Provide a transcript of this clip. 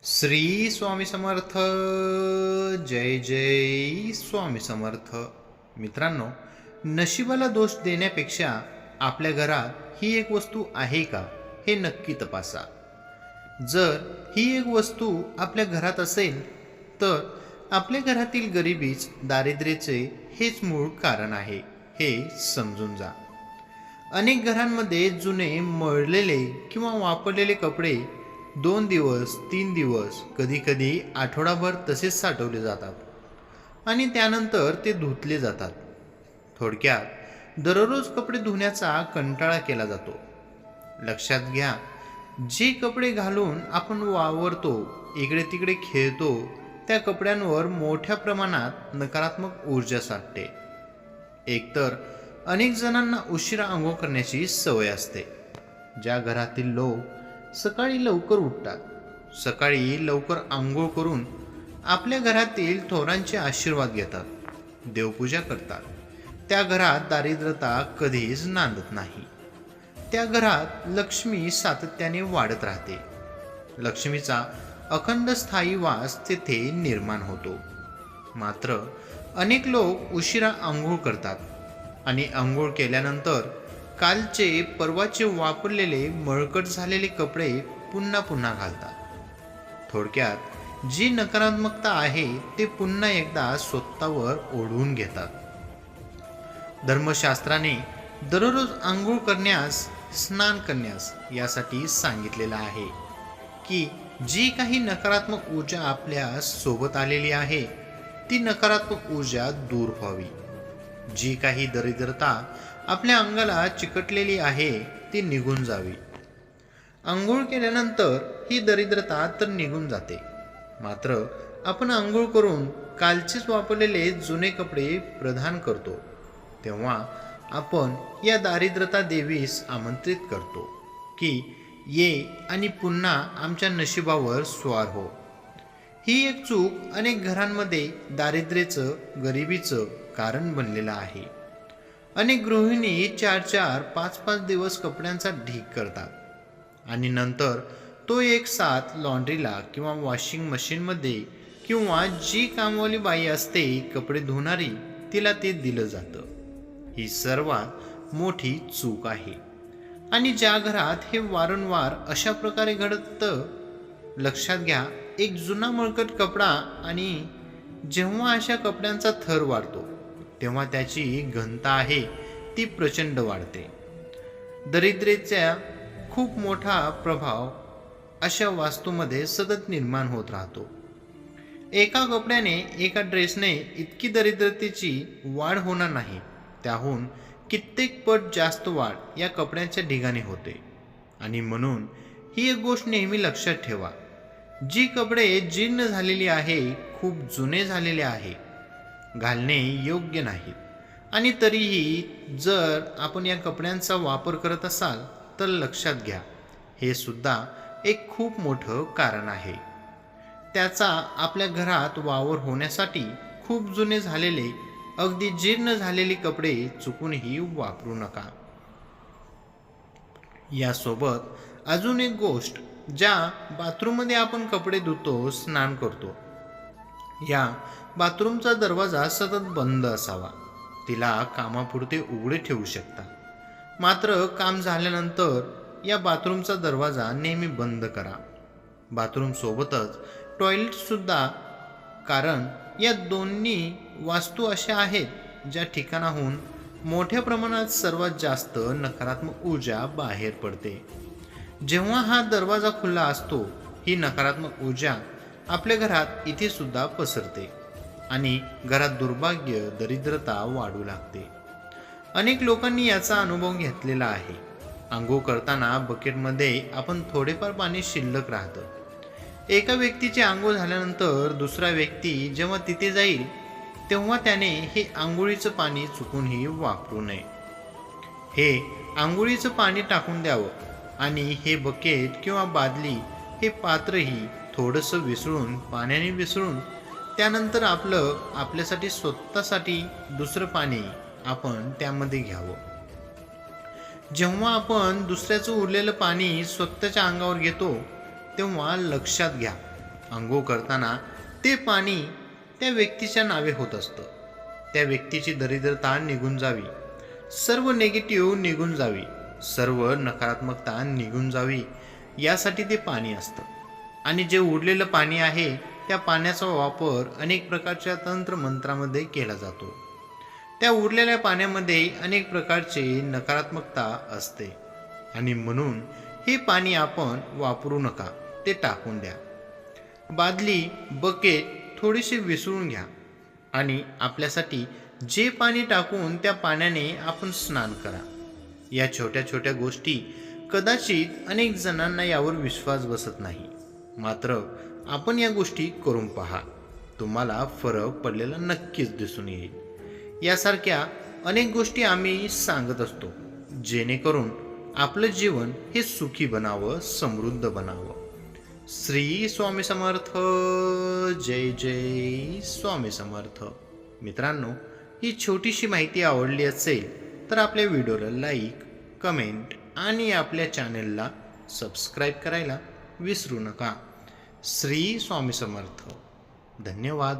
श्री स्वामी समर्थ. जय जय स्वामी समर्थ. मित्रांनो, नशिबाला दोष देण्यापेक्षा आपल्या घरात ही एक वस्तू आहे का हे नक्की तपासा. जर ही एक वस्तू आपल्या घरात असेल तर आपल्या घरातील गरिबीच दारिद्र्याचे हेच मूळ कारण आहे हे समजून जा. अनेक घरांमध्ये जुने मळलेले किंवा वापरलेले कपडे 2 दिवस 3 दिवस कधीकधी आठवडाभर तसेच साठवले जातात आणि त्यानंतर ते धुतले जातात. थोडक्यात दररोज कपडे धुण्याचा कंटाळा केला जातो. लक्षात घ्या, जे कपडे घालून आपण वावरतो, इकडे तिकडे खेळतो, त्या कपड्यांवर मोठ्या प्रमाणात नकारात्मक ऊर्जा साठते. एकतर अनेक जणांना उशिरा आंघोळ करण्याची सवय असते. ज्या घरातील लोक सकाळी लवकर उठतात, सकाळी लवकर आंघोळ करून आपल्या घरातील थोरांचे आशीर्वाद घेतात, देवपूजा करतात, त्या घरात दारिद्र्यता कधीच नांदत नाही. त्या घरात लक्ष्मी सातत्याने वाढत राहते. लक्ष्मीचा अखंड स्थायी वास तेथे निर्माण होतो. मात्र अनेक लोक उशिरा आंघोळ करतात आणि आंघोळ केल्यानंतर कालचे परवाचे वापरलेले मळकट झालेले कपडे पुन्हा पुन्हा घालतात. थोडक्यात जी नकारात्मकता आहे ते पुन्हा एकदा स्वतःवर ओढवून घेतात. धर्मशास्त्राने दररोज आंघोळ करण्यास, स्नान करण्यास यासाठी सांगितलेलं आहे की जी काही नकारात्मक ऊर्जा आपल्या सोबत आलेली आहे ती नकारात्मक ऊर्जा दूर व्हावी. जी काही दरिद्रता आपल्या अंगाला चिकटलेली आहे ती निघून जावी. आंघोळ केल्यानंतर ही दरिद्रता तर निघून जाते. मात्र आपण आंघोळ करून कालचेच वापरलेले जुने कपडे प्रदान करतो तेव्हा आपण या दारिद्रता देवीस आमंत्रित करतो की ये आणि पुन्हा आमच्या नशिबावर स्वार हो. ही एक चूक अनेक घरांमध्ये दारिद्र्याचं, गरिबीचं कारण बनलेलं आहे. अनेक गृहिणी 4-4, 5-5 दिवस कपड्यांचा ढीग करतात आणि नंतर तो एक साथ लॉन्ड्रीला किंवा वॉशिंग मशीनमध्ये किंवा जी कामवाली बाई असते कपडे धुणारी तिला ते दिलं जातं. ही सर्वात मोठी चूक आहे. आणि ज्या घरात हे वारंवार अशा प्रकारे घडतं, लक्षात घ्या, एक जुना मळकट कपडा आणि जेव्हा अशा कपड्यांचा थर वाढतो तेव्हा त्याची घनता आहे ती प्रचंड वाढते. दरिद्रतेचा खूप मोठा प्रभाव अशा वास्तूमध्ये सतत निर्माण होत राहतो. एका कपड्याने, एका ड्रेसने इतकी दरिद्रतेची वाढ होणार नाही, त्याहून कित्येक पट जास्त वाढ या कपड्यांच्या ढिगाने होते. आणि म्हणून ही एक गोष्ट नेहमी लक्षात ठेवा, जी कपडे जीर्ण झालेली आहे, खूप जुने झालेले आहे, घालणे योग्य नाहीत आणि तरीही जर आपण या कपड्यांचा वापर करत असाल तर लक्षात घ्या, हे सुद्धा एक खूप मोठं कारण आहे. त्याचा आपल्या घरात वावर होण्यासाठी खूप जुने झालेले, अगदी जीर्ण झालेली कपडे चुकूनही वापरू नका. यासोबत अजून एक गोष्ट, ज्या बाथरूममध्ये आपण कपडे धुतो, स्नान करतो, या बाथरूमचा दरवाजा सतत बंद असावा. तिला कामापुरते उघडे ठेवू शकता, मात्र काम झाल्यानंतर या बाथरूमचा दरवाजा नेहमी बंद करा. बाथरूम सोबतच टॉयलेटसुद्धा, कारण या दोन्ही वास्तू अशा आहेत ज्या ठिकाणाहून मोठ्या प्रमाणात सर्वात जास्त नकारात्मक ऊर्जा बाहेर पडते. जेव्हा हा दरवाजा खुला असतो, ही नकारात्मक ऊर्जा आपल्या घरात इथे सुद्धा पसरते आणि घरात दुर्भाग्य, दरिद्रता वाढू लागते. अनेक लोकांनी याचा अनुभव घेतलेला आहे. आंघोळ करताना बकेटमध्ये आपण थोडेफार पाणी शिल्लक राहतं. एका व्यक्तीची आंघोळ झाल्यानंतर दुसरा व्यक्ती जेव्हा तिथे जाईल तेव्हा त्याने हे आंघोळीचं पाणी चुकूनही वापरू नये. हे आंघोळीचं पाणी टाकून द्यावं आणि हे बकेट किंवा बादली, हे पात्रही थोडंसं विसळून, पाण्याने विसळून, त्यानंतर आपल्यासाठी स्वतःसाठी दुसरं पाणी आपण त्यामध्ये घ्यावं. जेव्हा आपण दुसऱ्याचं उरलेलं पाणी स्वतःच्या अंगावर घेतो तेव्हा लक्षात घ्या, आंघोळ करताना ते पाणी त्या व्यक्तीच्या नावे होत असतं. त्या व्यक्तीची दरिद्रता निघून जावी, सर्व निगेटिव्ह निघून जावी, सर्व नकारात्मकता निघून जावी, यासाठी ते पाणी असतं. आणि जे उरलेलं पाणी आहे त्या पाण्याचा वापर अनेक प्रकारच्या तंत्रमंत्रामध्ये केला जातो. त्या उरलेल्या पाण्यामध्ये अनेक प्रकारचे नकारात्मकता असते आणि म्हणून हे पाणी आपण वापरू नका, ते टाकून द्या. बादली, बकेट थोडीशी विसळून घ्या आणि आपल्यासाठी जे पाणी टाकून त्या पाण्याने आपण स्नान करा. या छोट्या छोट्या गोष्टी कदाचित अनेक जणांना यावर विश्वास बसत नाही, मात्र आपण या गोष्टी करून पहा, तुम्हाला फरक पडलेला नक्कीच दिसून येईल. यासारख्या अनेक गोष्टी आम्ही सांगत असतो, जेणेकरून आपलं जीवन हे सुखी बनावं, समृद्ध बनावं. श्री स्वामी समर्थ. जय जय स्वामी समर्थ. मित्रांनो, ही छोटीशी माहिती आवडली असेल तर आपल्या व्हिडिओला लाईक, कमेंट आणि आपल्या चॅनलला सबस्क्राईब करायला विसरू नका. श्री स्वामी समर्थ. धन्यवाद.